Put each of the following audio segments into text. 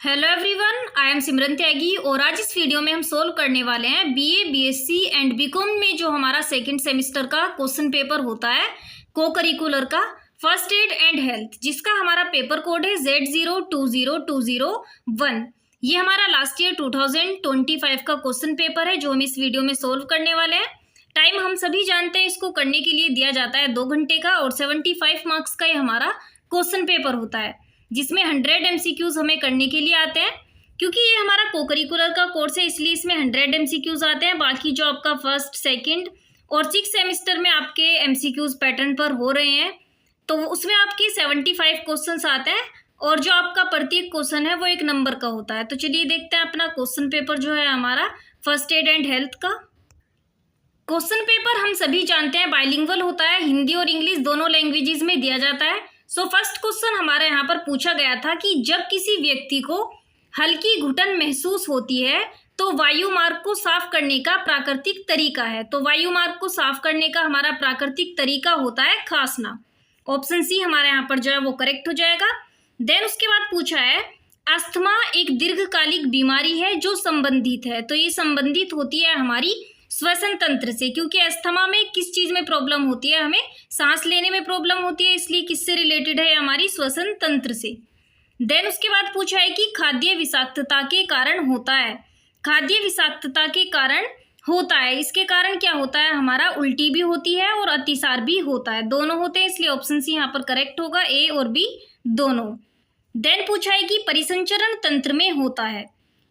Hello everyone, I am सिमरन त्यागी और आज इस वीडियो में हम सोल्व करने वाले हैं बीए, बीएससी एंड बीकॉम में जो हमारा सेकंड सेमेस्टर का क्वेश्चन पेपर होता है को करिकुलर का फर्स्ट एड एंड हेल्थ, जिसका हमारा पेपर कोड है Z020201। ये हमारा लास्ट ईयर 2025 का क्वेश्चन पेपर है जो हम इस वीडियो में सोल्व करने वाले हैं। टाइम हम सभी जानते हैं, इसको करने के लिए दिया जाता है 2 घंटे का और 75 मार्क्स का ये हमारा क्वेश्चन पेपर होता है, जिसमें 100 MCQs हमें करने के लिए आते हैं। क्योंकि ये हमारा को करिकुलर का कोर्स है इसलिए इसमें 100 MCQs आते हैं। बाकी जो आपका फर्स्ट, सेकंड और 6 सेमेस्टर में आपके MCQs पैटर्न पर हो रहे हैं तो उसमें आपके 75 क्वेश्चंस आते हैं और जो आपका प्रत्येक क्वेश्चन है वो 1 नंबर का होता है। तो चलिए देखते हैं अपना क्वेश्चन पेपर जो है हमारा फर्स्ट एड एंड हेल्थ का। क्वेश्चन पेपर हम सभी जानते हैं बाइलिंगुअल होता है, हिंदी और इंग्लिश दोनों लैंग्वेजेस में दिया जाता है। फर्स्ट क्वेश्चन हमारे यहाँ पर पूछा गया था कि जब किसी व्यक्ति को हल्की घुटन महसूस होती है तो वायु मार्ग को साफ करने का प्राकृतिक तरीका है। तो वायु मार्ग को साफ करने का हमारा प्राकृतिक तरीका होता है खांसना। ऑप्शन सी हमारे यहाँ पर जो है वो करेक्ट हो जाएगा। देन उसके बाद पूछा है अस्थमा एक दीर्घकालिक बीमारी है जो संबंधित है। तो ये संबंधित होती है हमारी श्वसन तंत्र से, क्योंकि अस्थमा में किस चीज में प्रॉब्लम होती है, हमें सांस लेने में प्रॉब्लम होती है, इसलिए किससे रिलेटेड है हमारी श्वसन तंत्र से। देन उसके बाद पूछा है कि खाद्य विषाक्तता के कारण होता है। खाद्य विषाक्तता के कारण होता है, इसके कारण क्या होता है हमारा उल्टी भी होती है और अतिसार भी होता है, दोनों होते हैं, इसलिए ऑप्शन सी यहाँ पर करेक्ट होगा, ए और बी दोनों। देन पूछा है कि परिसंचरण तंत्र में होता है।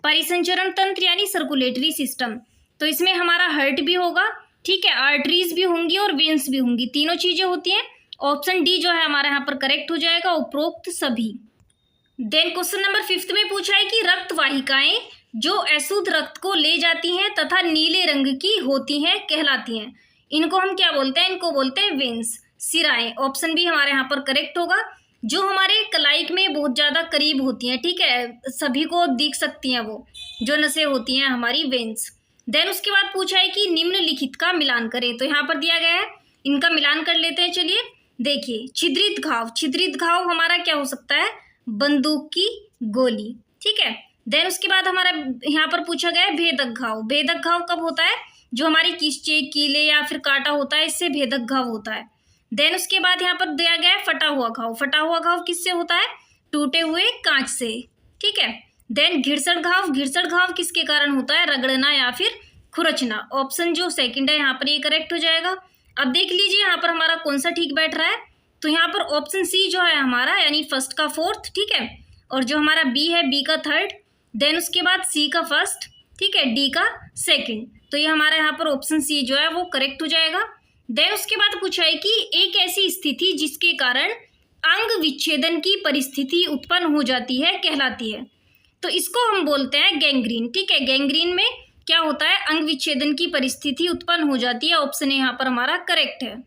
परिसंचरण तंत्र यानी सर्कुलेटरी सिस्टम, तो इसमें हमारा हार्ट भी होगा, ठीक है, आर्टरीज भी होंगी और वेन्स भी होंगी, तीनों चीजें होती हैं। ऑप्शन डी जो है हमारे यहाँ पर करेक्ट हो जाएगा, उपरोक्त सभी। देन क्वेश्चन नंबर 5 में पूछा है कि रक्त वाहिकाएं जो अशुद्ध रक्त को ले जाती हैं तथा नीले रंग की होती हैं कहलाती हैं। इनको हम क्या बोलते हैं, इनको बोलते हैं वेन्स, सिराएं। ऑप्शन बी हमारे यहाँ पर करेक्ट होगा। जो हमारे कलाई में बहुत ज्यादा करीब होती हैं, ठीक है, सभी को दिख सकती हैं, वो जो नसें होती हैं हमारी वेन्स। देन उसके बाद पूछा है कि निम्नलिखित का मिलान करें। तो यहाँ पर दिया गया है, इनका मिलान कर लेते हैं। चलिए देखिए, छिद्रित घाव, छिद्रित घाव हमारा क्या हो सकता है, बंदूक की गोली, ठीक है। देन उसके बाद हमारा यहाँ पर पूछा गया है भेदक घाव। भेदक घाव कब होता है, जो हमारी किस्चे, कीले या फिर कांटा होता है, इससे भेदक घाव होता है। देन उसके बाद यहाँ पर दिया गया है फटा हुआ घाव। फटा हुआ घाव किससे होता है, टूटे हुए कांच से, ठीक है। देन घिरसट घाव, घिरसट घाव किसके कारण होता है, रगड़ना या फिर खुरचना। ऑप्शन जो सेकंड है यहाँ पर ये करेक्ट हो जाएगा। अब देख लीजिए यहाँ पर हमारा कौन सा ठीक बैठ रहा है, तो यहाँ पर ऑप्शन सी जो है हमारा यानी फर्स्ट का फोर्थ, ठीक है, और जो हमारा बी है बी का थर्ड, देन उसके बाद सी का फर्स्ट, ठीक है, डी का सेकंड। तो ये हमारा यहाँ पर ऑप्शन सी जो है वो करेक्ट हो जाएगा। देन उसके बाद पूछा है कि एक ऐसी स्थिति जिसके कारण अंग विच्छेदन की परिस्थिति उत्पन्न हो जाती है कहलाती है। तो इसको हम बोलते हैं गैंग्रीन, ठीक है। गैंग्रीन में क्या होता है, अंग विच्छेदन की परिस्थिति उत्पन्न हो जाती है। ऑप्शन ए यहाँ पर हमारा करेक्ट है।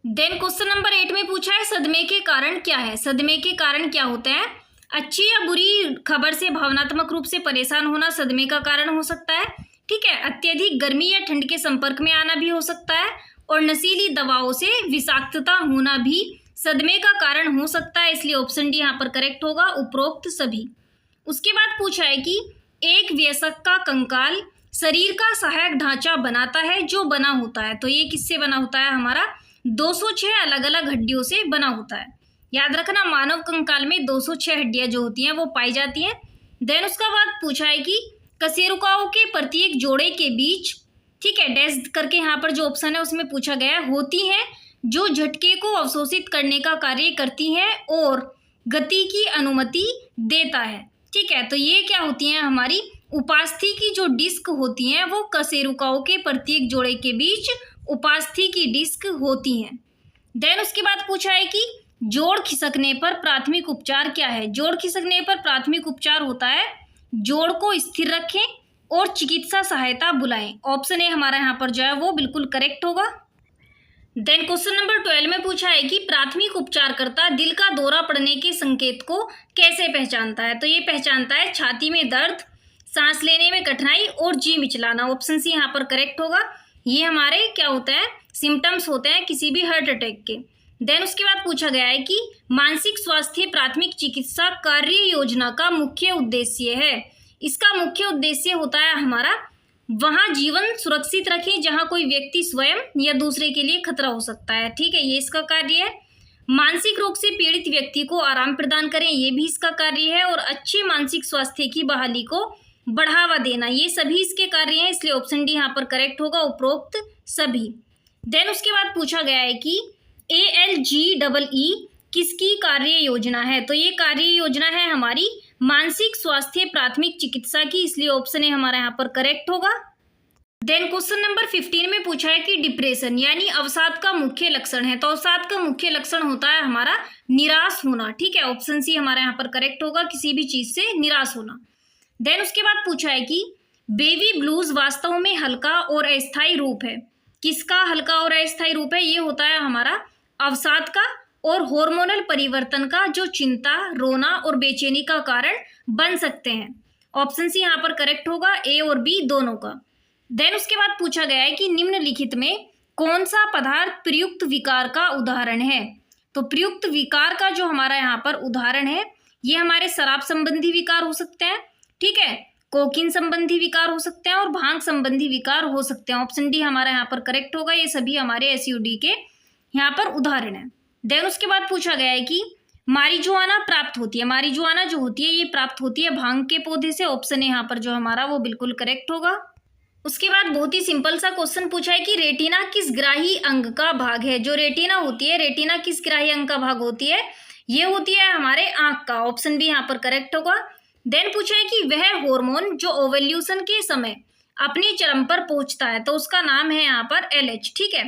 देन क्वेश्चन नंबर 8 में पूछा है सदमे के कारण क्या है। सदमे के कारण क्या होते हैं, अच्छी या बुरी खबर से भावनात्मक रूप से परेशान होना सदमे का कारण हो सकता है, ठीक है। अत्यधिक गर्मी या ठंड के संपर्क में आना भी हो सकता है और नशीली दवाओं से विषाक्तता होना भी सदमे का कारण हो सकता है, इसलिए ऑप्शन डी यहाँ पर करेक्ट होगा, उपरोक्त सभी। उसके बाद पूछा है कि एक वयस्क का कंकाल शरीर का सहायक ढांचा बनाता है जो बना होता है। तो ये किससे बना होता है, हमारा 206 अलग अलग हड्डियों से बना होता है। याद रखना, मानव कंकाल में 206 हड्डियां जो होती हैं वो पाई जाती हैं। देन उसका बाद पूछा है कि कशेरुकाओं के प्रत्येक जोड़े के बीच, ठीक है, डैश करके यहाँ पर जो ऑप्शन है उसमें पूछा गया है, होती हैं जो झटके को अवशोषित करने का कार्य करती हैं और गति की अनुमति देता है, ठीक है। तो ये क्या होती हैं, हमारी उपास्थि की जो डिस्क होती हैं वो कशेरुकाओं के प्रत्येक जोड़े के बीच उपास्थि की डिस्क होती हैं। देन उसके बाद पूछा है कि जोड़ खिसकने पर प्राथमिक उपचार क्या है। जोड़ खिसकने पर प्राथमिक उपचार होता है जोड़ को स्थिर रखें और चिकित्सा सहायता बुलाएं। ऑप्शन ए हमारा यहाँ पर जो है वो बिल्कुल करेक्ट होगा। देन क्वेश्चन नंबर 12 में पूछा है कि प्राथमिक उपचारकर्ता दिल का दौरा पड़ने के संकेत को कैसे पहचानता है। तो ये पहचानता है छाती में दर्द, सांस लेने में कठिनाई और जी मिचलाना। ऑप्शन सी यहाँ पर करेक्ट होगा। ये हमारे क्या होता है, सिम्टम्स होते हैं किसी भी हार्ट अटैक के। देन उसके बाद पूछा गया है कि मानसिक स्वास्थ्य प्राथमिक चिकित्सा कार्य योजना का मुख्य उद्देश्य है। इसका मुख्य उद्देश्य होता है हमारा वहां जीवन सुरक्षित रखें जहां कोई व्यक्ति स्वयं या दूसरे के लिए खतरा हो सकता है। ठीक है, ये इसका कार्य है। मानसिक रोग से पीड़ित व्यक्ति को आराम प्रदान करें, ये भी इसका कार्य है। और अच्छे मानसिक स्वास्थ्य की बहाली को बढ़ावा देना, ये सभी इसके कार्य हैं। इसलिए ऑप्शन डी यहाँ पर करेक्ट होगा, उपरोक्त सभी। देन उसके बाद पूछा गया है कि ALGEE किसकी कार्य योजना है। तो ये कार्य योजना है हमारी मानसिक स्वास्थ्य प्राथमिक चिकित्सा की, इसलिए ऑप्शन ए हमारा यहाँ पर करेक्ट होगा। देन क्वेश्चन नंबर 15 में पूछा है कि डिप्रेशन यानी अवसाद का मुख्य लक्षण है। तो अवसाद का मुख्य लक्षण होता है हमारा निराश होना। ठीक है, ऑप्शन सी हमारा यहाँ पर करेक्ट होगा, किसी भी चीज से निराश होना। देन उसके बाद पूछा है कि बेबी ब्लूज वास्तव में हल्का और अस्थायी रूप है। किसका हल्का और अस्थायी रूप है? ये होता है हमारा अवसाद का और हार्मोनल परिवर्तन का, जो चिंता, रोना और बेचैनी का कारण बन सकते हैं। ऑप्शन सी यहाँ पर करेक्ट होगा, ए और बी दोनों का। देन उसके बाद पूछा गया है कि निम्नलिखित में कौन सा पदार्थ प्रयुक्त विकार का उदाहरण है। तो प्रयुक्त विकार का जो हमारा यहाँ पर उदाहरण है, ये हमारे शराब संबंधी विकार हो सकते हैं। ठीक है, कोकीन संबंधी विकार हो सकते हैं और भांग संबंधी विकार हो सकते हैं। ऑप्शन डी हमारा यहाँ पर करेक्ट होगा, ये सभी हमारे SUD के यहाँ पर उदाहरण है। देन उसके बाद पूछा गया है कि मारिजुआना प्राप्त होती है। मारिजुआना जो होती है ये प्राप्त होती है भांग के पौधे से। ऑप्शन है यहाँ पर जो हमारा वो बिल्कुल करेक्ट होगा। उसके बाद बहुत ही सिंपल सा क्वेश्चन पूछा है कि रेटिना किस ग्राही अंग का भाग है। जो रेटिना होती है, रेटिना किस ग्राही अंग का भाग होती है? ये होती है हमारे आंख का। ऑप्शन बी यहाँ पर करेक्ट होगा। देन पूछा है कि वह हार्मोन जो ओवल्यूशन के समय अपनी चरम पर पहुंचता है, तो उसका नाम है यहाँ पर LH। ठीक है,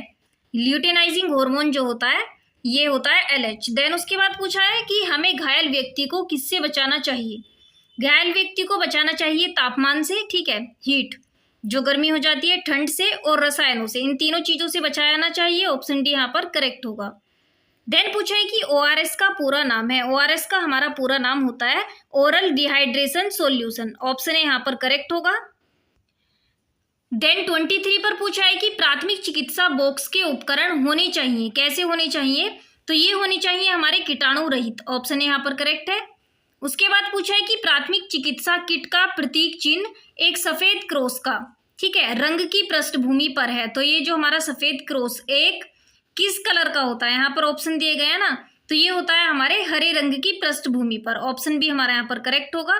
ल्यूटेनाइजिंग हार्मोन जो होता है ये होता है LH। देन उसके बाद पूछा है कि हमें घायल व्यक्ति को किससे बचाना चाहिए। घायल व्यक्ति को बचाना चाहिए तापमान से। ठीक है, हीट जो गर्मी हो जाती है, ठंड से और रसायनों से, इन तीनों चीजों से बचाना चाहिए। ऑप्शन डी यहाँ पर करेक्ट होगा। देन पूछा है कि ORS का पूरा नाम है। ORS का हमारा पूरा नाम होता है oral dehydration solution. Option A यहाँ पर करेक्ट होगा। देन 23 पर पूछा है कि प्राथमिक चिकित्सा बॉक्स के उपकरण होने चाहिए, कैसे होने चाहिए? तो ये होने चाहिए हमारे कीटाणु रहित। ऑप्शन ए यहाँ पर करेक्ट है। उसके बाद पूछा है कि प्राथमिक चिकित्सा किट का प्रतीक चिन्ह एक सफेद क्रॉस का, ठीक है, रंग की पृष्ठभूमि पर है। तो ये जो हमारा सफेद क्रॉस एक किस कलर का होता है? यहाँ पर ऑप्शन दिए गए हैं ना, तो ये होता है हमारे हरे रंग की पृष्ठभूमि पर। ऑप्शन बी हमारा यहाँ पर करेक्ट होगा।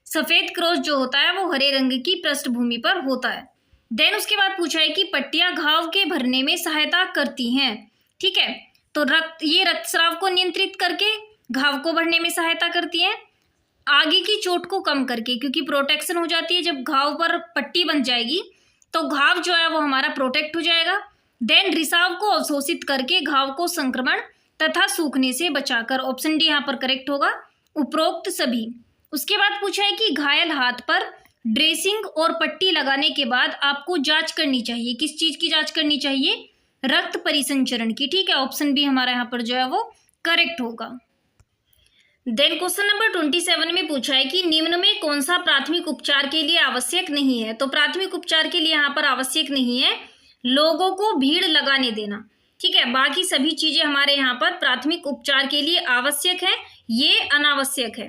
सफेद क्रॉस जो होता है वो हरे रंग की पृष्ठभूमि पर होता है। देन उसके बाद पूछा है कि पट्टियां घाव के भरने में सहायता करती हैं। ठीक है, तो रक्तस्राव को नियंत्रित करके घाव को भरने में सहायता करती हैं, आगे की चोट को कम करके, क्योंकि प्रोटेक्शन हो जाती है। जब घाव पर पट्टी बन जाएगी तो घाव जो है वो हमारा प्रोटेक्ट हो जाएगा। देन रिसाव को अवशोषित करके घाव को संक्रमण तथा सूखने से बचाकर। ऑप्शन डी यहाँ पर करेक्ट होगा, उपरोक्त सभी। उसके बाद पूछा है कि घायल हाथ पर ड्रेसिंग और पट्टी लगाने के बाद आपको जांच करनी चाहिए। किस चीज की जांच करनी चाहिए? रक्त परिसंचरण की। ठीक है, ऑप्शन बी हमारा यहाँ पर जो है वो करेक्ट होगा। देन क्वेश्चन नंबर 27 में पूछा है कि निम्न में कौन सा प्राथमिक उपचार के लिए आवश्यक नहीं है। तो प्राथमिक उपचार के लिए यहाँ पर आवश्यक नहीं है लोगों को भीड़ लगाने देना। ठीक है, बाकी सभी चीजें हमारे यहाँ पर प्राथमिक उपचार के लिए आवश्यक है, ये अनावश्यक है।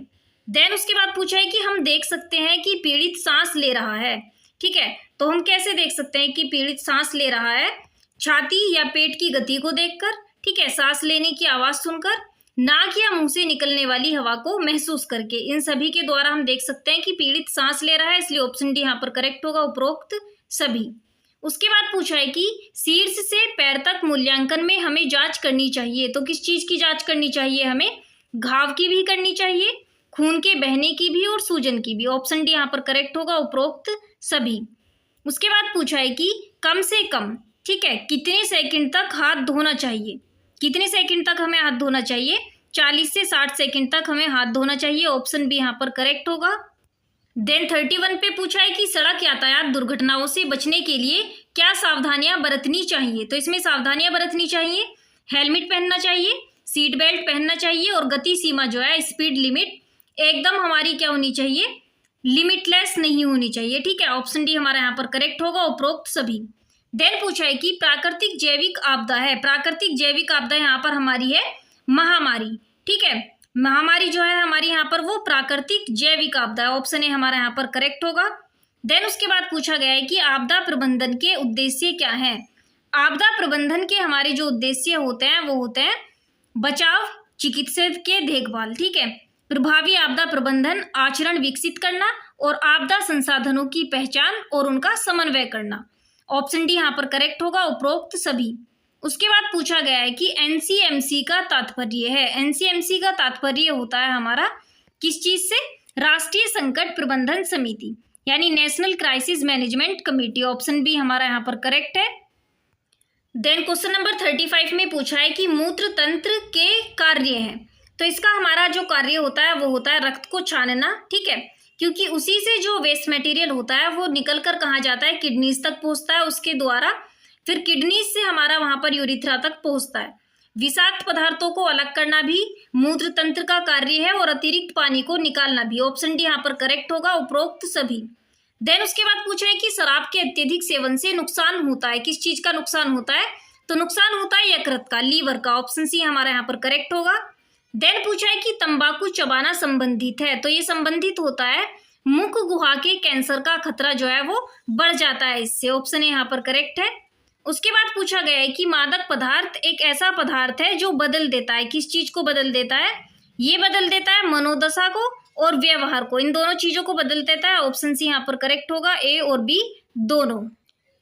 देन उसके बाद पूछा है कि हम देख सकते हैं कि पीड़ित सांस ले रहा है। ठीक है, तो हम कैसे देख सकते हैं कि पीड़ित सांस ले रहा है? छाती या पेट की गति को देखकर, ठीक है, सांस लेने की आवाज सुनकर, नाक या मुंह से निकलने वाली हवा को महसूस करके। इन सभी के द्वारा हम देख सकते हैं कि पीड़ित सांस ले रहा है, इसलिए ऑप्शन डी यहाँ पर करेक्ट होगा, उपरोक्त सभी। उसके बाद पूछा है कि शीर्ष से पैर तक मूल्यांकन में हमें जांच करनी चाहिए। तो किस चीज की जांच करनी चाहिए? हमें घाव की भी करनी चाहिए, खून के बहने की भी और सूजन की भी। ऑप्शन डी यहाँ पर करेक्ट होगा, उपरोक्त सभी। उसके बाद पूछा है कि कम से कम, ठीक है, कितने सेकंड तक हाथ धोना चाहिए? कितने सेकंड तक हमें हाथ धोना चाहिए? 40 से 60 सेकंड तक हमें हाथ धोना चाहिए। ऑप्शन बी यहाँ पर करेक्ट होगा। देन 31 पे पूछा है कि सड़क यातायात दुर्घटनाओं से बचने के लिए क्या सावधानियां बरतनी चाहिए। तो इसमें सावधानियां बरतनी चाहिए, हेलमेट पहनना चाहिए, सीट बेल्ट पहनना चाहिए और गति सीमा जो है, स्पीड लिमिट एकदम हमारी क्या होनी चाहिए? लिमिटलेस नहीं होनी चाहिए। ठीक है, ऑप्शन डी हमारा यहाँ पर करेक्ट होगा, उपरोक्त सभी। देन पूछा है कि प्राकृतिक जैविक आपदा है, प्राकृतिक जैविक आपदा यहाँ पर हमारी है महामारी, ठीक है। महामारी जो है हमारी यहाँ पर वो प्राकृतिक जैविक आपदा है, ऑप्शन ए हमारा यहाँ पर करेक्ट होगा। देन उसके बाद पूछा गया है कि आपदा प्रबंधन के उद्देश्य क्या हैं। आपदा प्रबंधन के हमारे जो उद्देश्य होते हैं वो होते हैं बचाव, चिकित्सा के देखभाल, ठीक है, प्रभावी आपदा प्रबंधन आचरण विकसित करना और आपदा संसाधनों की पहचान और उनका समन्वय करना। ऑप्शन डी यहाँ पर करेक्ट होगा, उपरोक्त सभी। उसके बाद पूछा गया है कि एनसीएमसी का तात्पर्य है, एनसीएमसी का तात्पर्य होता है हमारा किस चीज से, राष्ट्रीय संकट प्रबंधन समिति यानी national crisis management committee. Option B हमारा यहाँ पर करेक्ट है। देन क्वेश्चन नंबर 35 में पूछा है कि मूत्र तंत्र के कार्य हैं, तो इसका हमारा जो कार्य होता है वो होता है रक्त को छानना, ठीक है, क्योंकि उसी से जो वेस्ट मटेरियल होता है वो निकल कर कहाँ जाता है, किडनीज तक पहुंचता है, उसके द्वारा फिर किडनीज से हमारा वहां पर यूरिथ्रा तक पहुंचता है। विषाक्त पदार्थों को अलग करना भी मूत्र तंत्र का कार्य है और अतिरिक्त पानी को निकालना भी। ऑप्शन डी यहाँ पर करेक्ट होगा, उपरोक्त सभी। देन उसके बाद पूछा है कि शराब के अत्यधिक सेवन से नुकसान होता है, किस चीज का नुकसान होता है, तो नुकसान होता है यकृत का, लीवर का। ऑप्शन सी हमारा यहाँ पर करेक्ट होगा। देन पूछा है कि तंबाकू चबाना संबंधित है, तो ये संबंधित होता है मुख गुहा के कैंसर का खतरा जो है वो बढ़ जाता है इससे। ऑप्शन यहाँ पर करेक्ट है। उसके बाद पूछा गया है कि मादक पदार्थ एक ऐसा पदार्थ है जो बदल देता है, किस चीज को बदल देता है, ये बदल देता है मनोदशा को और व्यवहार को, इन दोनों चीजों को बदल देता है। ऑप्शन सी यहाँ पर करेक्ट होगा, ए और बी दोनों।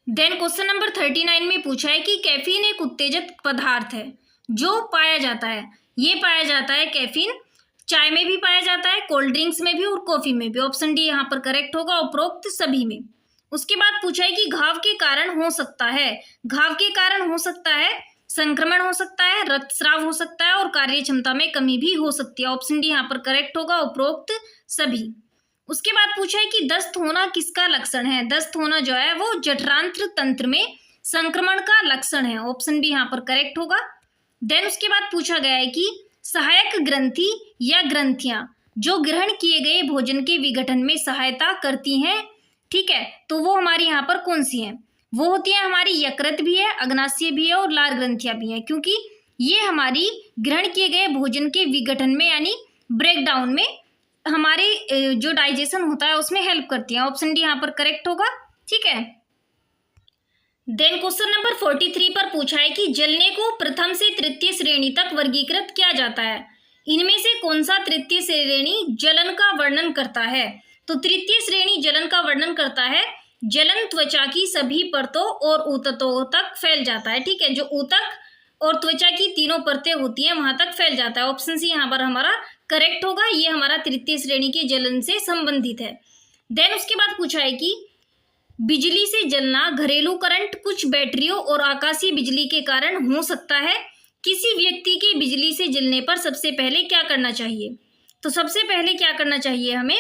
देन क्वेश्चन नंबर 39 में पूछा है कि कैफीन एक उत्तेजक पदार्थ है जो पाया जाता है, ये पाया जाता है कैफीन चाय में भी पाया जाता है, कोल्ड ड्रिंक्स में भी और कॉफी में भी। ऑप्शन डी यहाँ पर करेक्ट होगा, उपरोक्त सभी में। उसके बाद पूछा है कि घाव के कारण हो सकता है, घाव के कारण हो सकता है संक्रमण हो सकता है, रक्तस्राव हो सकता है और कार्य क्षमता में कमी भी हो सकती है। ऑप्शन डी यहाँ पर करेक्ट होगा, उपरोक्त सभी। उसके बाद पूछा है कि दस्त होना किसका लक्षण है, दस्त होना जो है वो जठरांत्र तंत्र में संक्रमण का लक्षण है। ऑप्शन बी यहाँ पर करेक्ट होगा। देन उसके बाद पूछा गया है कि सहायक ग्रंथि या ग्रंथियां जो ग्रहण किए गए भोजन के विघटन में सहायता करती हैं, ठीक है, तो वो हमारी यहाँ पर कौन सी हैं, वो होती है हमारी यकृत भी है, अग्नाशय भी है और लार ग्रंथियां भी हैं, क्योंकि ये हमारी ग्रहण किए गए भोजन के विघटन में यानी ब्रेकडाउन में हमारे जो डाइजेशन होता है उसमें हेल्प करती है। ऑप्शन डी यहाँ पर करेक्ट होगा, ठीक है। देन क्वेश्चन नंबर 43 पर पूछा है कि जलने को प्रथम से तृतीय श्रेणी तक वर्गीकृत किया जाता है, इनमें से कौन सा तृतीय श्रेणी जलन का वर्णन करता है, तो तृतीय श्रेणी जलन का वर्णन करता है जलन त्वचा की सभी परतों और ऊतकों तक फैल जाता है, ठीक है, जो ऊतक और त्वचा की तीनों परतें होती हैं वहां तक फैल जाता है। ऑप्शन सी यहाँ पर हमारा करेक्ट होगा, ये हमारा तृतीय श्रेणी के जलन से संबंधित है। देन उसके बाद पूछा है कि बिजली से जलना, घरेलू करंट, कुछ बैटरियों और आकाशीय बिजली के कारण हो सकता है, किसी व्यक्ति के बिजली से जलने पर सबसे पहले क्या करना चाहिए, तो सबसे पहले क्या करना चाहिए, हमें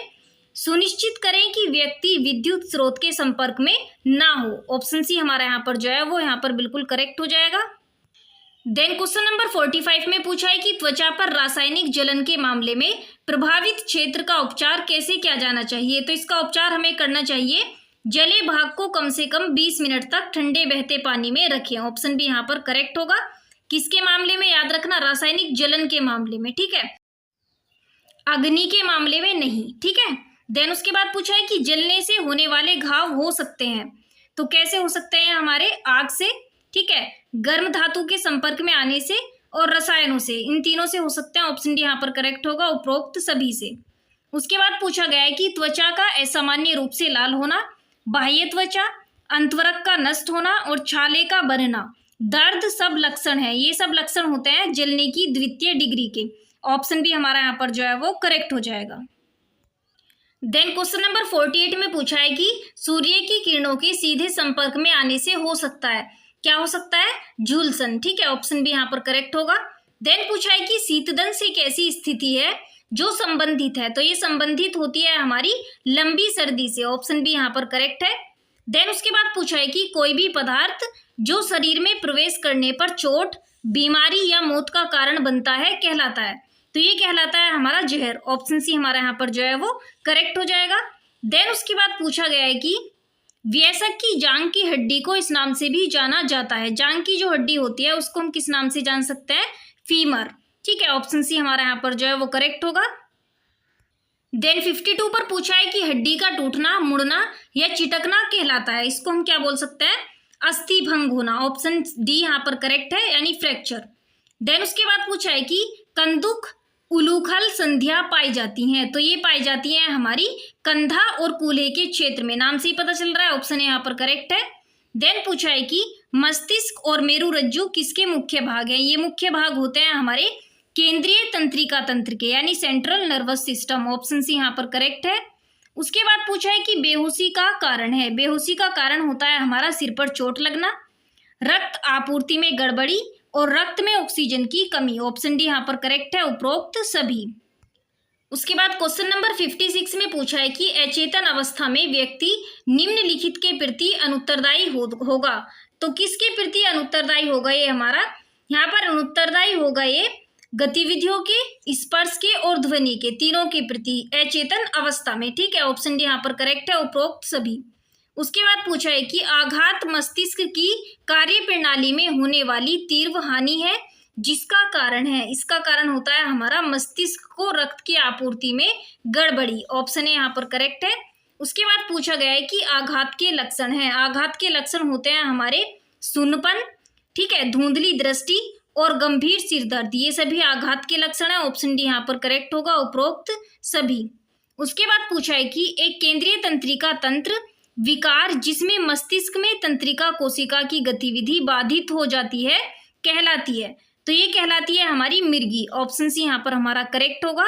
सुनिश्चित करें कि व्यक्ति विद्युत स्रोत के संपर्क में ना हो। ऑप्शन सी हमारा यहाँ पर जो है वो यहाँ पर बिल्कुल करेक्ट हो जाएगा। देन क्वेश्चन नंबर 45 में पूछा है कि त्वचा पर रासायनिक जलन के मामले में प्रभावित क्षेत्र का उपचार कैसे किया जाना चाहिए, तो इसका उपचार हमें करना चाहिए जले भाग को कम से कम 20 मिनट तक ठंडे बहते पानी में रखें। ऑप्शन बी यहाँ पर करेक्ट होगा, किसके मामले में, याद रखना रासायनिक जलन के मामले में, ठीक है, अग्नि के मामले में नहीं, ठीक है। देन उसके बाद पूछा है कि जलने से होने वाले घाव हो सकते हैं, तो कैसे हो सकते हैं, हमारे आग से, ठीक है, गर्म धातु के संपर्क में आने से और रसायनों से, इन तीनों से हो सकते हैं। ऑप्शन डी यहाँ पर करेक्ट होगा, उपरोक्त सभी से। उसके बाद पूछा गया है कि त्वचा का असामान्य रूप से लाल होना, बाह्य त्वचा, अंतवरक का नष्ट होना और छाले का बनना, दर्द सब लक्षण है, ये सब लक्षण होते हैं जलने की द्वितीय डिग्री के। ऑप्शन बी हमारा यहाँ पर जो है वो करेक्ट हो जाएगा। देन क्वेश्चन नंबर 48 में पूछा है कि सूर्य की किरणों के सीधे संपर्क में आने से हो सकता है, क्या हो सकता है, झुलसन, ठीक है, ऑप्शन बी यहाँ पर करेक्ट होगा। देन पूछा है कि शीतदंश एक ऐसी स्थिति है जो संबंधित है, तो ये संबंधित होती है हमारी लंबी सर्दी से। ऑप्शन बी यहाँ पर करेक्ट है। देन उसके बाद पूछा है कि कोई भी पदार्थ जो शरीर में प्रवेश करने पर चोट, बीमारी या मौत का कारण बनता है कहलाता है, तो ये कहलाता है हमारा जहर। ऑप्शन सी हमारा यहाँ पर जो है वो करेक्ट हो जाएगा। देन उसके बाद पूछा गया है कि वयस्क की जांघ की हड्डी को इस नाम से भी जाना जाता है। जांघ की जो हड्डी होती है उसको हम किस नाम से जान सकते हैं? फीमर। ठीक है, ऑप्शन सी हमारा यहाँ पर जो है वो करेक्ट होगा। देन 52 पर पूछा है कि हड्डी का टूटना, मुड़ना या चिटकना कहलाता है, इसको हम क्या बोल सकते हैं? अस्थि भंग होना। ऑप्शन डी यहाँ पर करेक्ट है, यानी फ्रैक्चर। देन उसके बाद पूछा है कि कंदुक उलूखल संधियां पाई जाती हैं, तो ये पाई जाती हैं हमारी कंधा और कूल्हे के क्षेत्र में। नाम से ही पता चल रहा है, ऑप्शन यहाँ पर करेक्ट है। देन पूछा है कि मस्तिष्क और मेरुरज्जु किसके मुख्य भाग हैं? ये मुख्य भाग होते हैं हमारे केंद्रीय तंत्रिका तंत्र के, यानी central nervous system. Option C यहाँ पर करेक्ट है। उसके बाद पूछा है कि बेहोशी का कारण है। बेहोशी का कारण होता है हमारा सिर पर चोट लगना, रक्त आपूर्ति में गड़बड़ी और रक्त में ऑक्सीजन की कमी। ऑप्शन डी यहाँ पर करेक्ट है, उपरोक्त सभी। उसके बाद क्वेश्चन नंबर 56 में पूछा है कि अचेतन अवस्था में व्यक्ति निम्नलिखित के प्रति अनुत्तरदायी होगा, तो किसके प्रति अनुत्तरदायी होगा? ये हमारा यहाँ पर अनुत्तरदायी होगा ये गतिविधियों के, स्पर्श के और ध्वनि के, तीनों के प्रति अचेतन अवस्था में। ठीक है, ऑप्शन डी यहाँ पर करेक्ट है, उपरोक्त सभी। उसके बाद पूछा है कि आघात मस्तिष्क की कार्य प्रणाली में होने वाली तीव्र हानि है, जिसका कारण है, इसका कारण होता है हमारा मस्तिष्क को रक्त की आपूर्ति में गड़बड़ी। ऑप्शन ए यहाँ पर करेक्ट है। उसके बाद पूछा गया है कि आघात के लक्षण है। आघात के लक्षण होते हैं हमारे सुन्नपन, ठीक है, धुंधली दृष्टि और गंभीर सिर दर्द, ये सभी आघात के लक्षण है। ऑप्शन डी यहाँ पर करेक्ट होगा, उपरोक्त सभी। उसके बाद पूछा है कि एक केंद्रीय तंत्रिका तंत्र विकार जिसमें मस्तिष्क में तंत्रिका कोशिका की गतिविधि बाधित हो जाती है कहलाती है, तो ये कहलाती है हमारी मिर्गी। ऑप्शन सी यहाँ पर हमारा करेक्ट होगा।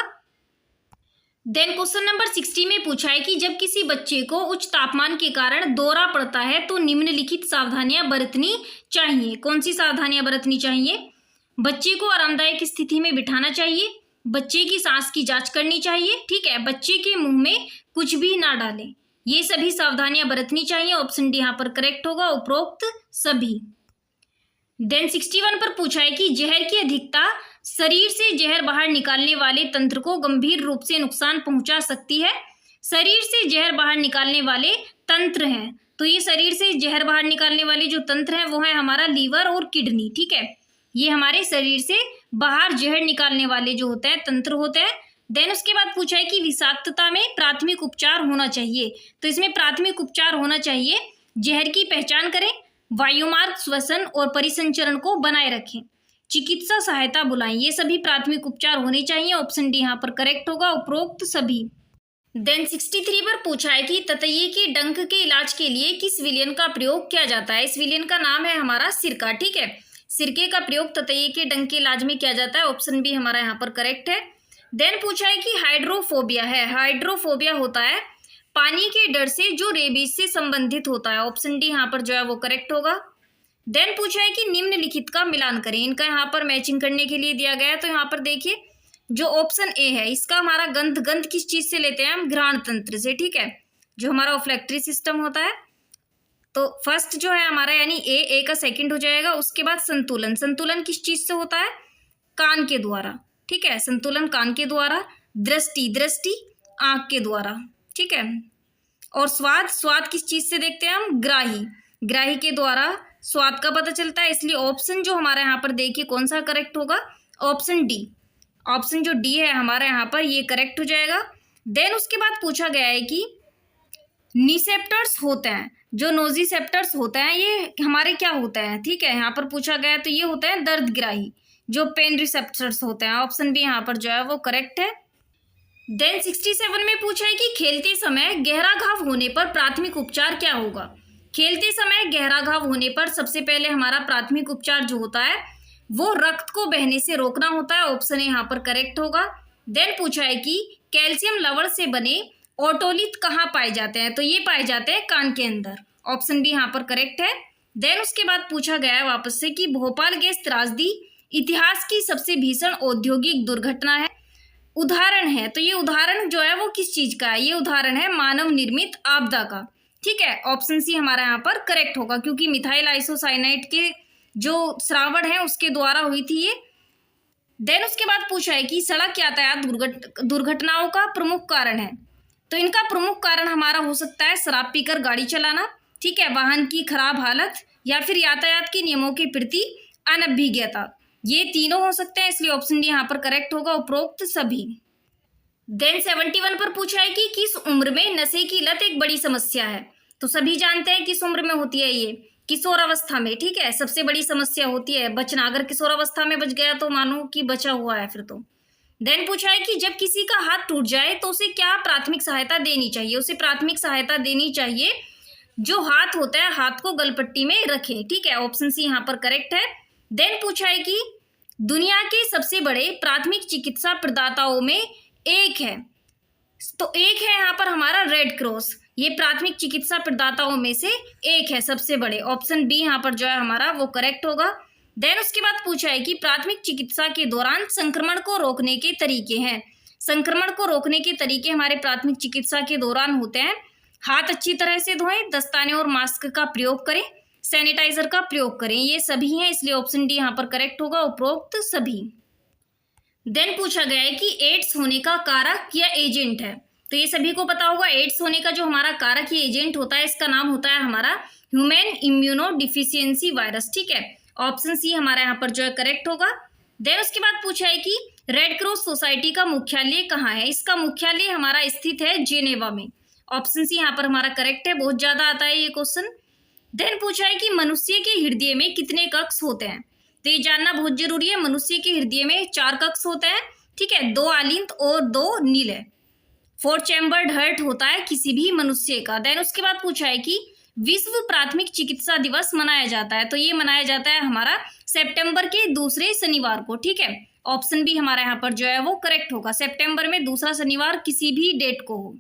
देन क्वेश्चन नंबर 60 में पूछा है कि जब किसी बच्चे को उच्च तापमान के कारण दौरा पड़ता है तो निम्नलिखित सावधानियां बरतनी चाहिए। कौन सी सावधानियां बरतनी चाहिए? बच्चे को आरामदायक स्थिति में बिठाना चाहिए, बच्चे की सांस की जांच करनी चाहिए, ठीक है, बच्चे के मुंह में कुछ भी ना डालें, ये सभी सावधानियां बरतनी चाहिए। ऑप्शन डी यहाँ पर करेक्ट होगा, उपरोक्त सभी। देन 61 पर पूछा है कि जहर की अधिकता शरीर से जहर बाहर निकालने वाले तंत्र को गंभीर रूप से नुकसान पहुंचा सकती है। शरीर से जहर बाहर निकालने वाले तंत्र हैं, तो ये शरीर से जहर बाहर निकालने वाले जो तंत्र हैं वो है हमारा लीवर और किडनी। ठीक है, ये हमारे शरीर से बाहर जहर निकालने वाले जो होते हैं तंत्र होते हैं। देन उसके बाद पूछा है कि विषाक्तता में प्राथमिक उपचार होना चाहिए, तो इसमें प्राथमिक उपचार होना चाहिए, जहर की पहचान करें, वायुमार्ग श्वसन और परिसंचरण को बनाए रखें, चिकित्सा सहायता बुलाएं, ये सभी प्राथमिक उपचार होने चाहिए। ऑप्शन डी यहाँ पर करेक्ट होगा, उपरोक्त सभी। देन 63 पर पूछा है कि ततैये के डंक के इलाज के लिए किस विलयन का प्रयोग किया जाता है? इस विलयन का नाम है हमारा सिरका। ठीक है, सिरके का प्रयोग ततैये के डंक के इलाज में किया जाता है। ऑप्शन बी हमारा यहाँ पर करेक्ट है। देन पूछा है कि हाइड्रोफोबिया है। हाइड्रोफोबिया होता है पानी के डर से जो रेबीज से संबंधित होता है। ऑप्शन डी यहाँ पर जो है वो करेक्ट होगा। देन पूछा है कि निम्नलिखित का मिलान करें, इनका यहाँ पर मैचिंग करने के लिए दिया गया है। तो यहाँ पर देखिए जो ऑप्शन ए है इसका हमारा गंध किस चीज से लेते हैं हम? घ्राण तंत्र से। ठीक है, जो हमारा ओफ्लेक्टरी सिस्टम होता है, तो फर्स्ट जो है हमारा यानी ए का सेकंड हो जाएगा। उसके बाद संतुलन, संतुलन किस चीज से होता है? कान के द्वारा। ठीक है, संतुलन कान के द्वारा। दृष्टि आंख के द्वारा। ठीक है, और स्वाद किस चीज से देखते हैं हम? ग्राही के द्वारा स्वाद का पता चलता है। इसलिए ऑप्शन जो हमारा यहाँ पर देखिए कौन सा करेक्ट होगा? Option D. ऑप्शन जो डी है हमारा यहाँ पर ये करेक्ट हो जाएगा। देन उसके बाद पूछा गया है कि निसेप्टर्स होते हैं, जो नोजिसेप्टर्स होते हैं ये हमारे क्या होता है? ठीक है, यहाँ पर पूछा गया है तो ये होता है दर्दग्राही, जो पेन रिसेप्टर्स होते हैं। ऑप्शन बी यहाँ पर जो है वो करेक्ट है। देन 67 में पूछा है कि खेलते समय गहरा घाव होने पर प्राथमिक उपचार क्या होगा? खेलते समय गहरा घाव होने पर सबसे पहले हमारा प्राथमिक उपचार जो होता है वो रक्त को बहने से रोकना होता है। ऑप्शन ए यहाँ पर करेक्ट होगा। देन पूछा है कि कैल्शियम लवण से बने ओटोलिथ कहाँ पाए जाते हैं? तो ये पाए जाते हैं कान के अंदर। ऑप्शन बी यहाँ पर करेक्ट है। देन उसके बाद पूछा गया है वापस से कि भोपाल गैस त्रासदी इतिहास की सबसे भीषण औद्योगिक दुर्घटना है, उदाहरण है, तो ये उदाहरण जो है वो किस चीज का है? ये उदाहरण है मानव निर्मित आपदा का। ठीक है, ऑप्शन सी हमारा यहाँ पर करेक्ट होगा, क्योंकि मिथाइल आइसोसाइनाइड के जो श्रावण है उसके द्वारा हुई थी ये। देन उसके बाद पूछा है कि सड़क यातायात दुर्घटनाओं का प्रमुख कारण है, तो इनका प्रमुख कारण हमारा हो सकता है शराब पीकर गाड़ी चलाना, ठीक है, वाहन की खराब हालत या फिर यातायात के नियमों के प्रति अनभिज्ञता, ये तीनों हो सकते हैं, इसलिए ऑप्शन डी यहाँ पर करेक्ट होगा, उपरोक्त सभी। देन 71 पर पूछा है कि किस उम्र में नशे की लत एक बड़ी समस्या है। तो सभी जानते हैं किस उम्र में होती है ये, किशोर अवस्था में। ठीक है, सबसे बड़ी समस्या होती है बचना, अगर किशोर अवस्था में बच गया तो मानो कि बचा हुआ है फिर तो। देन पूछा है कि जब किसी का हाथ टूट जाए तो उसे क्या प्राथमिक सहायता देनी चाहिए। उसे प्राथमिक सहायता देनी चाहिए, जो हाथ होता है हाथ को गलपट्टी में रखे। ठीक है, ऑप्शन सी यहाँ पर करेक्ट है। देन पूछा है कि दुनिया के सबसे बड़े प्राथमिक चिकित्सा प्रदाताओं में एक है, तो एक है यहाँ पर हमारा रेड क्रॉस, ये प्राथमिक चिकित्सा प्रदाताओं में से एक है सबसे बड़े। ऑप्शन बी यहाँ पर जो है हमारा वो करेक्ट होगा। देन उसके बाद पूछा है कि प्राथमिक चिकित्सा के दौरान संक्रमण को रोकने के तरीके हैं। संक्रमण को रोकने के तरीके हमारे प्राथमिक चिकित्सा के दौरान होते हैं, हाथ अच्छी तरह से धोएं, दस्ताने और मास्क का प्रयोग करें, सैनिटाइजर का प्रयोग करें, ये सभी हैं, इसलिए ऑप्शन डी यहाँ पर करेक्ट होगा, उपरोक्त सभी। देन पूछा गया है कि एड्स होने का कारक या एजेंट है। तो ये सभी को पता होगा, एड्स होने का जो हमारा कारक या एजेंट होता है इसका नाम होता है हमारा ह्यूमन इम्यूनो डिफिशियंसी वायरस। ठीक है, ऑप्शन सी हमारा यहाँ पर जो है करेक्ट होगा। देन उसके बाद पूछा है कि रेड क्रॉस सोसाइटी का मुख्यालय कहाँ है। इसका मुख्यालय हमारा स्थित है जेनेवा में। ऑप्शन सी यहाँ पर हमारा करेक्ट है, बहुत ज्यादा आता है ये क्वेश्चन। देन पूछा है कि मनुष्य के हृदय में कितने कक्ष होते हैं। तो ये जानना बहुत जरूरी है, मनुष्य के हृदय में 4 कक्ष होते हैं। ठीक है, 2 आलिंत और 2 नील है। 4 चैम्बर्ड हार्ट होता है किसी भी मनुष्य का। देन उसके बाद पूछा है कि विश्व प्राथमिक चिकित्सा दिवस मनाया जाता है। तो ये मनाया जाता है हमारा सितंबर के दूसरे शनिवार को। ठीक है, ऑप्शन बी हमारा यहाँ पर जो है वो करेक्ट होगा, सितंबर में दूसरा शनिवार किसी भी डेट को हो।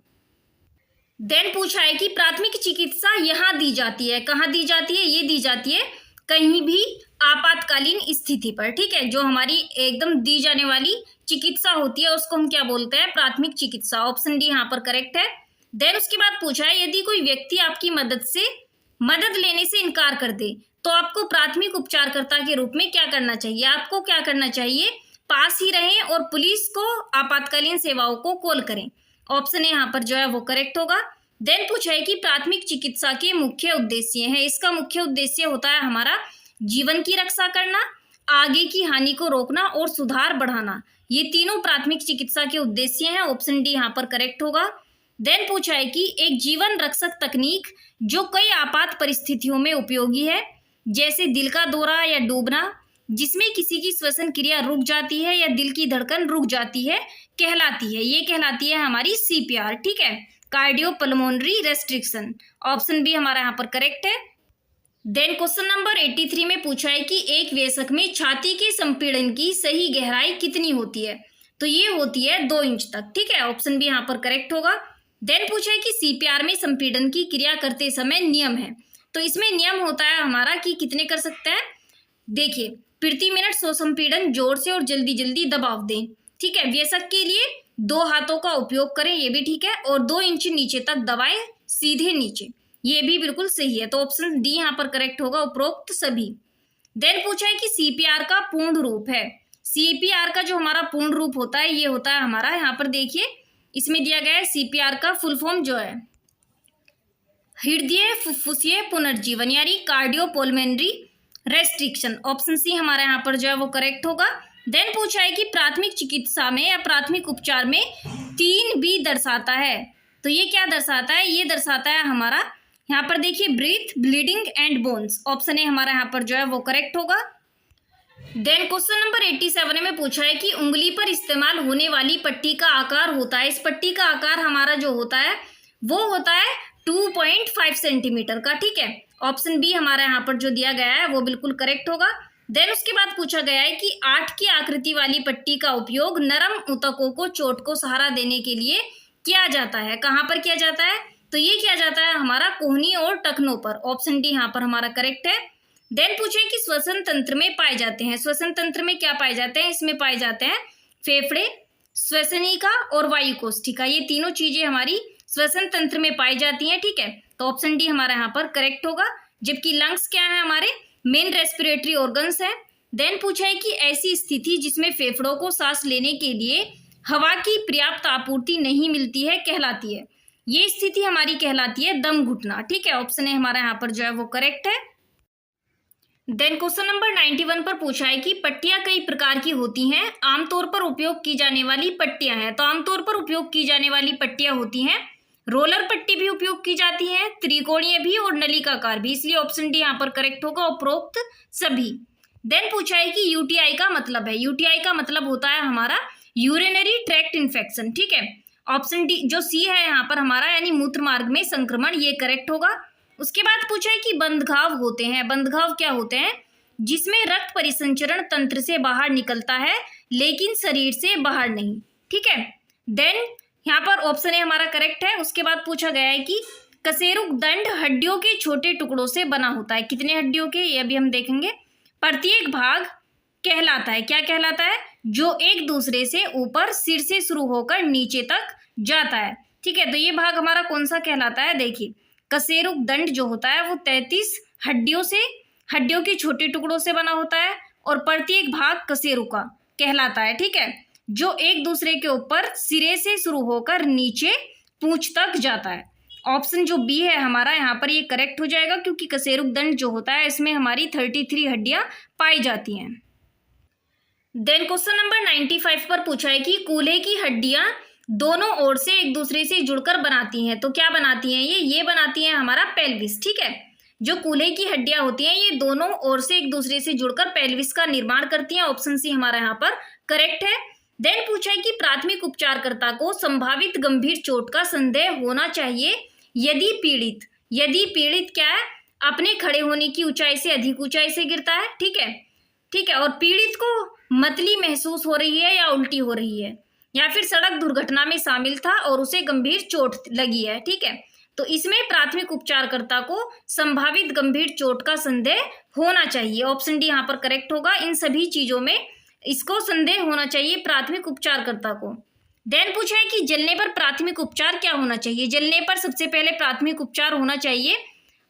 देन पूछा है कि प्राथमिक चिकित्सा यहाँ दी जाती है, कहाँ दी जाती है, ये दी जाती है कहीं भी आपातकालीन स्थिति पर। ठीक है, जो हमारी एकदम दी जाने वाली चिकित्सा होती है उसको हम क्या बोलते हैं, प्राथमिक चिकित्सा। ऑप्शन डी यहाँ पर करेक्ट है। देन उसके बाद पूछा है यदि कोई व्यक्ति आपकी मदद लेने से इनकार कर दे तो आपको प्राथमिक उपचारकर्ता के रूप में क्या करना चाहिए। आपको क्या करना चाहिए, पास ही रहें और पुलिस को आपातकालीन सेवाओं को कॉल करें। ऑप्शन ए यहाँ पर जो है वो करेक्ट होगा। देन पूछा है कि प्राथमिक चिकित्सा के मुख्य उद्देश्य है। इसका मुख्य उद्देश्य होता है हमारा जीवन की रक्षा करना, आगे की हानि को रोकना और सुधार बढ़ाना, ये तीनों प्राथमिक चिकित्सा के उद्देश्य हैं। ऑप्शन डी यहाँ पर करेक्ट होगा। देन पूछा है कि एक जीवन रक्षक तकनीक जो कई आपात परिस्थितियों में उपयोगी है, जैसे दिल का दौरा या डूबना, जिसमें किसी की श्वसन क्रिया रुक जाती है या दिल की धड़कन रुक जाती है, कहलाती है, ये कहलाती है हमारी CPR। ठीक है, कार्डियोपल्मोनरी रेस्ट्रिक्शन। ऑप्शन बी हमारा यहाँ पर करेक्ट है। देन क्वेश्चन नंबर 83 में पूछा है कि एक वयस्क में छाती के संपीड़न की सही गहराई कितनी होती है। तो ये होती है 2 इंच तक। ठीक है, ऑप्शन बी यहाँ पर करेक्ट होगा। देन पूछा है कि CPR में संपीड़न की क्रिया करते समय नियम है। तो इसमें नियम होता है हमारा कि कितने कर सकते हैं। देखिए, प्रति मिनट 100 संपीड़न जोर से और जल्दी जल्दी दबाव दें। ठीक है, वयस्क के लिए 2 हाथों का उपयोग करें, ये भी ठीक है, और 2 इंच नीचे तक दबाएं, सीधे नीचे, ये भी बिल्कुल सही है। तो ऑप्शन डी यहाँ पर करेक्ट होगा, उपरोक्त सभी। देन पूछा है कि CPR का पूर्ण रूप है। CPR का जो हमारा पूर्ण रूप होता है ये होता है हमारा, यहाँ पर देखिए इसमें दिया गया है CPR का फुल फॉर्म जो है हृदय फुफ्फुसीय पुनर्जीवन, यानी कार्डियोपल्मोनरी रेस्ट्रिक्शन। ऑप्शन सी हमारा यहाँ पर जो है वो करेक्ट होगा। देन पूछा है कि प्राथमिक चिकित्सा में या प्राथमिक उपचार में 3B दर्शाता है। तो ये क्या दर्शाता है, ये दर्शाता है हमारा यहाँ पर देखिए breath, bleeding and bones. Option A हमारा यहाँ पर जो है वो करेक्ट होगा। देन क्वेश्चन नंबर 87 में पूछा है कि उंगली पर इस्तेमाल होने वाली पट्टी का आकार होता है, इस पट्टी का आकार हमारा जो होता है वो होता है 2.5 सेंटीमीटर का। ठीक है, ऑप्शन बी हमारा यहाँ पर जो दिया गया है वो बिल्कुल करेक्ट होगा। देन उसके बाद पूछा गया है कि 8 की आकृति वाली पट्टी का उपयोग नरम ऊतकों को चोट को सहारा देने के लिए किया जाता है। कहाँ पर किया जाता है, तो ये किया जाता है हमारा कोहनी और टखनों पर। ऑप्शन डी यहाँ पर हमारा करेक्ट है। देन पूछे कि श्वसन तंत्र में पाए जाते हैं, श्वसन तंत्र में क्या पाए जाते हैं, इसमें पाए जाते हैं फेफड़े, श्वसनिका और वायु कोष्ठिका, ये तीनों चीजें हमारी श्वसन तंत्र में पाई जाती हैं। ठीक है, तो ऑप्शन डी हमारा यहाँ पर करेक्ट होगा। जबकि लंग्स क्या है, हमारे मेन रेस्पिरेटरी ऑर्गन्स है। देन पूछा है कि ऐसी स्थिति जिसमें फेफड़ों को सांस लेने के लिए हवा की पर्याप्त आपूर्ति नहीं मिलती है कहलाती है, ये स्थिति हमारी कहलाती है दम घुटना। ठीक है, ऑप्शन ए हमारा यहाँ पर जो है वो करेक्ट है। देन क्वेश्चन नंबर 91 पर पूछा है कि पट्टियां कई प्रकार की होती हैं, आमतौर पर उपयोग की जाने वाली पट्टियां हैं। तो आमतौर पर उपयोग की जाने वाली पट्टियां होती हैं, रोलर पट्टी भी उपयोग की जाती है, त्रिकोणीय भी और नलिकाकार भी, इसलिए ऑप्शन डी यहाँ पर करेक्ट होगा, उपरोक्त सभी। देन पूछा है कि यूटीआई का मतलब है, यूटीआई का मतलब होता है हमारा यूरिनरी ट्रैक्ट इन्फेक्शन। ठीक है, ऑप्शन डी जो सी है यहाँ पर हमारा यानी मूत्र मार्ग में संक्रमण, ये करेक्ट होगा। उसके बाद पूछा है कि बंधघाव होते हैं, बंधघाव क्या होते हैं? जिसमें रक्त परिसंचरण तंत्र से बाहर निकलता है लेकिन शरीर से बाहर नहीं। ठीक है, देन यहाँ पर ऑप्शन ए हमारा करेक्ट है। उसके बाद पूछा गया है कि कशेरुक दंड हड्डियों के छोटे टुकड़ों से बना होता है, कितने हड्डियों के, ये अभी हम देखेंगे। प्रत्येक भाग कहलाता है, क्या कहलाता है? जो एक दूसरे से ऊपर सिर से शुरू होकर नीचे तक जाता है। ठीक है, तो ये भाग हमारा कौन सा कहलाता है? देखिए, कशेरुक दंड जो होता है वो 33 हड्डियों के छोटे टुकड़ों से बना होता है और प्रत्येक भाग कशेरुका कहलाता है। ठीक है, जो एक दूसरे के ऊपर सिरे से शुरू होकर नीचे पूंछ तक जाता है। ऑप्शन जो बी है हमारा यहाँ पर ये करेक्ट हो जाएगा, क्योंकि कशेरुक दंड जो होता है इसमें हमारी 33 हड्डियां पाई जाती हैं। देन क्वेश्चन नंबर 95 पर पूछा है कि कूल्हे की हड्डियां दोनों ओर से एक दूसरे से जुड़कर बनाती हैं। तो क्या बनाती हैं? ये बनाती हैं हमारा पेल्विस। ठीक है, जो कूल्हे की हड्डियां होती हैं ये दोनों ओर से एक दूसरे से जुड़कर पेल्विस का निर्माण करती हैं। ऑप्शन सी हमारा यहाँ पर करेक्ट है। देन पूछा है कि प्राथमिक उपचारकर्ता को संभावित गंभीर चोट का संदेह होना चाहिए यदि पीड़ित क्या है? अपने खड़े होने की ऊंचाई से अधिक ऊंचाई से गिरता है। ठीक है, और पीड़ित को मतली महसूस हो रही है या उल्टी हो रही है, या फिर सड़क दुर्घटना में शामिल था और उसे गंभीर चोट लगी है। ठीक है, तो इसमें प्राथमिक उपचारकर्ता को संभावित गंभीर चोट का संदेह होना चाहिए। ऑप्शन डी यहाँ पर करेक्ट होगा। इन सभी चीजों में इसको संदेह होना चाहिए प्राथमिक उपचारकर्ता को। देन पूछा है कि जलने पर प्राथमिक उपचार क्या होना चाहिए? जलने पर सबसे पहले प्राथमिक उपचार होना चाहिए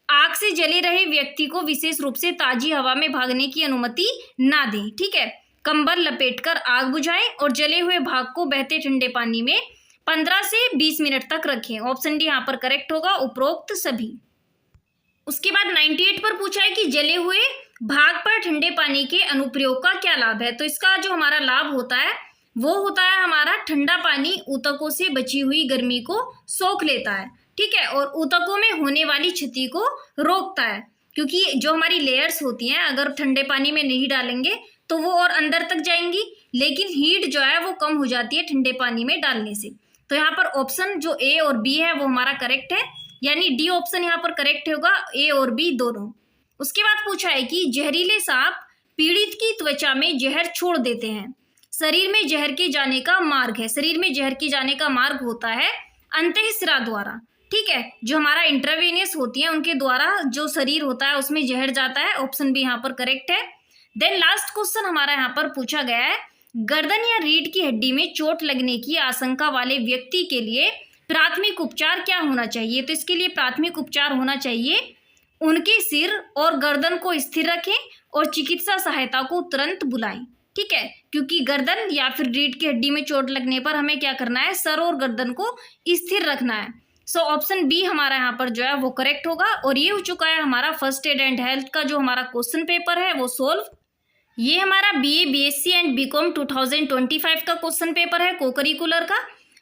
आग से जले रहे व्यक्ति को विशेष रूप से ताजी हवा में भागने की अनुमति ना दें। ठीक है, कंबल लपेटकर आग बुझाएं और जले हुए भाग को बहते ठंडे पानी में 15 से 20 मिनट तक रखें। ऑप्शन डी यहाँ पर करेक्ट होगा, उपरोक्त सभी। उसके बाद 98 पर पूछा है कि जले हुए भाग पर ठंडे पानी के अनुप्रयोग का क्या लाभ है? तो इसका जो हमारा लाभ होता है वो होता है हमारा ठंडा पानी ऊतकों से बची हुई गर्मी को सोख लेता है। ठीक है, और ऊतकों में होने वाली क्षति को रोकता है, क्योंकि जो हमारी लेयर्स होती हैं अगर ठंडे पानी में नहीं डालेंगे तो वो और अंदर तक जाएंगी, लेकिन हीट जो है वो कम हो जाती है ठंडे पानी में डालने से। तो यहाँ पर ऑप्शन जो ए और बी है वो हमारा करेक्ट है, यानी डी ऑप्शन यहाँ पर करेक्ट होगा, ए और बी दोनों। उसके बाद पूछा है कि जहरीले सांप पीड़ित की त्वचा में जहर छोड़ देते हैं, शरीर में जहर के जाने का मार्ग है। शरीर में जहर के जाने का मार्ग होता है अंतःशिरा द्वारा। ठीक है, जो हमारा इंट्रावेनियस होती है उनके द्वारा जो शरीर होता है उसमें जहर जाता है। ऑप्शन बी यहाँ पर करेक्ट है। देन लास्ट क्वेश्चन हमारा यहाँ पर पूछा गया है, गर्दन या रीढ़ की हड्डी में चोट लगने की आशंका वाले व्यक्ति के लिए प्राथमिक उपचार क्या होना चाहिए? तो इसके लिए प्राथमिक उपचार होना चाहिए उनके सिर और गर्दन को स्थिर रखें और चिकित्सा सहायता को तुरंत बुलाएं। ठीक है, क्योंकि गर्दन या फिर रीढ़ की हड्डी में चोट लगने पर हमें क्या करना है? सर और गर्दन को स्थिर रखना है। सो ऑप्शन बी हमारा यहाँ पर जो है वो करेक्ट होगा। और ये हो चुका है हमारा फर्स्ट एड एंड हेल्थ का जो हमारा क्वेश्चन पेपर है वो सोल्व। ये हमारा बीए, बीएससी एंड बीकॉम 2025 का क्वेश्चन पेपर है को करिकुलर का।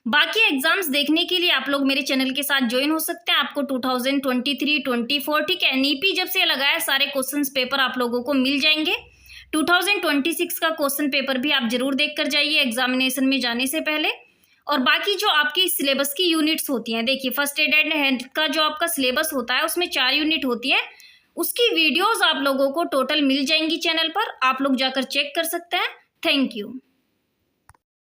बाकी एग्जाम्स देखने के लिए आप लोग मेरे चैनल के साथ ज्वाइन हो सकते हैं। आपको 2023, 24 ठीक है नीपी जब से लगाया सारे क्वेश्चन पेपर आप लोगों को मिल जाएंगे। 2026 का क्वेश्चन पेपर भी आप जरूर देख कर जाइए एग्जामिनेशन में जाने से पहले। और बाकी जो आपकी सिलेबस की यूनिट्स होती हैं, देखिए फर्स्ट एड एंड हेल्थ का जो आपका सिलेबस होता है उसमें 4 यूनिट होती है, उसकी वीडियोस आप लोगों को टोटल मिल जाएंगी चैनल पर, आप लोग जाकर चेक कर सकते हैं। Thank you.